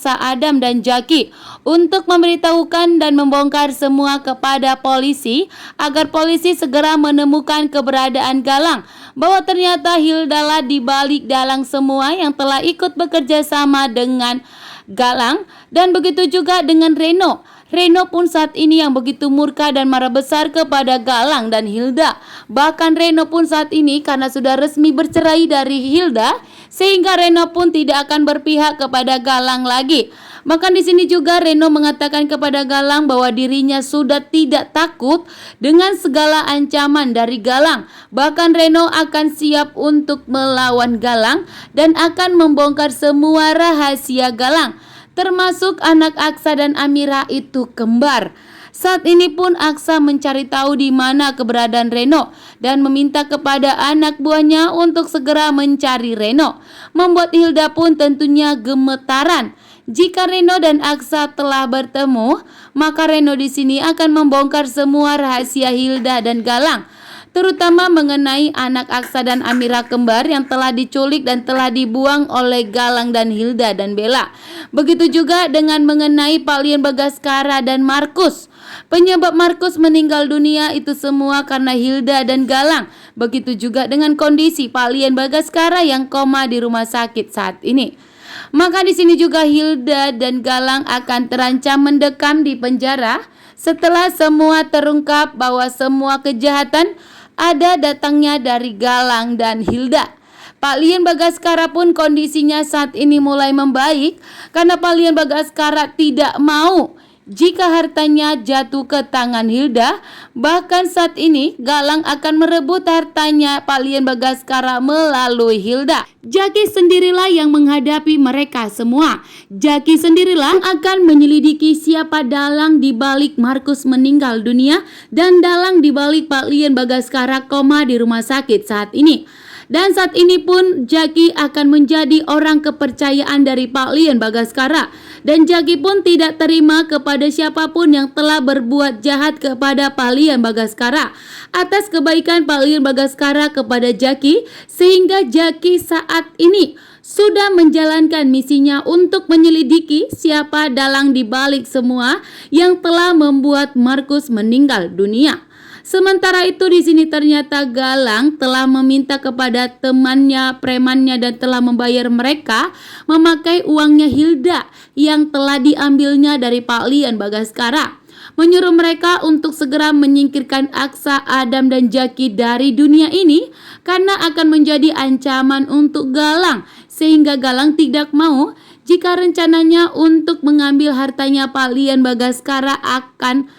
Aksa, Adam, dan Jaki untuk memberitahukan dan membongkar semua kepada polisi agar polisi segera menemukan keberadaan Galang, bahwa ternyata Hilda lah di balik dalang semua yang telah ikut bekerja sama dengan Galang, dan begitu juga dengan Reno. Reno pun saat ini yang begitu murka dan marah besar kepada Galang dan Hilda. Bahkan Reno pun saat ini karena sudah resmi bercerai dari Hilda, sehingga Reno pun tidak akan berpihak kepada Galang lagi. Bahkan di sini juga Reno mengatakan kepada Galang bahwa dirinya sudah tidak takut dengan segala ancaman dari Galang. Bahkan Reno akan siap untuk melawan Galang dan akan membongkar semua rahasia Galang, termasuk anak Aksa dan Amira itu kembar. Saat ini pun Aksa mencari tahu di mana keberadaan Reno dan meminta kepada anak buahnya untuk segera mencari Reno. Membuat Hilda pun tentunya gemetaran. Jika Reno dan Aksa telah bertemu, maka Reno di sini akan membongkar semua rahasia Hilda dan Galang, terutama mengenai anak Aksa dan Amira kembar yang telah diculik dan telah dibuang oleh Galang dan Hilda dan Bella. Begitu juga dengan mengenai Pak Lian Bagaskara dan Markus. Penyebab Markus meninggal dunia itu semua karena Hilda dan Galang. Begitu juga dengan kondisi Pak Lian Bagaskara yang koma di rumah sakit saat ini. Maka di sini juga Hilda dan Galang akan terancam mendekam di penjara setelah semua terungkap bahwa semua kejahatan ada datangnya dari Galang dan Hilda. Pak Lian Bagaskara pun kondisinya saat ini mulai membaik karena Pak Lian Bagaskara tidak mau jika hartanya jatuh ke tangan Hilda. Bahkan saat ini Galang akan merebut hartanya Pak Lian Bagaskara melalui Hilda. Jaki sendirilah yang menghadapi mereka semua. Jaki sendirilah yang akan menyelidiki siapa dalang di balik Markus meninggal dunia dan dalang di balik Pak Lian Bagaskara koma di rumah sakit saat ini. Dan saat ini pun Jaki akan menjadi orang kepercayaan dari Pak Lian Bagaskara. Dan Jaki pun tidak terima kepada siapapun yang telah berbuat jahat kepada Pak Lian Bagaskara atas kebaikan Pak Lian Bagaskara kepada Jaki, sehingga Jaki saat ini sudah menjalankan misinya untuk menyelidiki siapa dalang di balik semua yang telah membuat Markus meninggal dunia. Sementara itu di sini ternyata Galang telah meminta kepada temannya, premannya, dan telah membayar mereka memakai uangnya Hilda yang telah diambilnya dari Pak Lian Bagaskara. Menyuruh mereka untuk segera menyingkirkan Aksa, Adam, dan Jaki dari dunia ini karena akan menjadi ancaman untuk Galang, sehingga Galang tidak mau jika rencananya untuk mengambil hartanya Pak Lian Bagaskara akan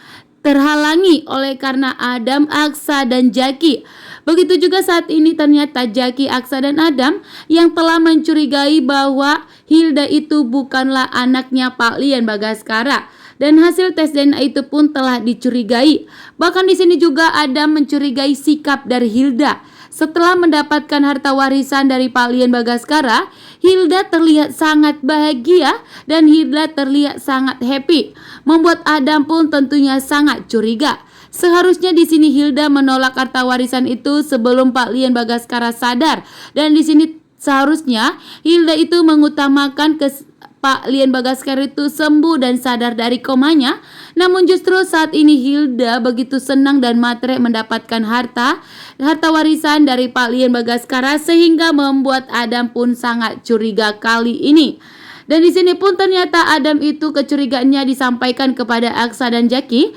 terhalangi oleh karena Adam, Aksa, dan Jaki. Begitu juga saat ini ternyata Jaki, Aksa, dan Adam yang telah mencurigai bahwa Hilda itu bukanlah anaknya Pak Lian Bagaskara. Dan hasil tes DNA itu pun telah dicurigai. Bahkan di sini juga Adam mencurigai sikap dari Hilda. Setelah mendapatkan harta warisan dari Pak Lian Bagaskara, Hilda terlihat sangat bahagia dan Hilda terlihat sangat happy, membuat Adam pun tentunya sangat curiga. Seharusnya di sini Hilda menolak harta warisan itu sebelum Pak Lian Bagaskara sadar, dan di sini seharusnya Hilda itu mengutamakan Pak Lian Bagaskara itu sembuh dan sadar dari komanya. Namun justru saat ini Hilda begitu senang dan matre mendapatkan harta warisan dari Pak Lian Bagaskara, sehingga membuat Adam pun sangat curiga kali ini. Dan di sini pun ternyata Adam itu kecurigaannya disampaikan kepada Aksa dan Jaki.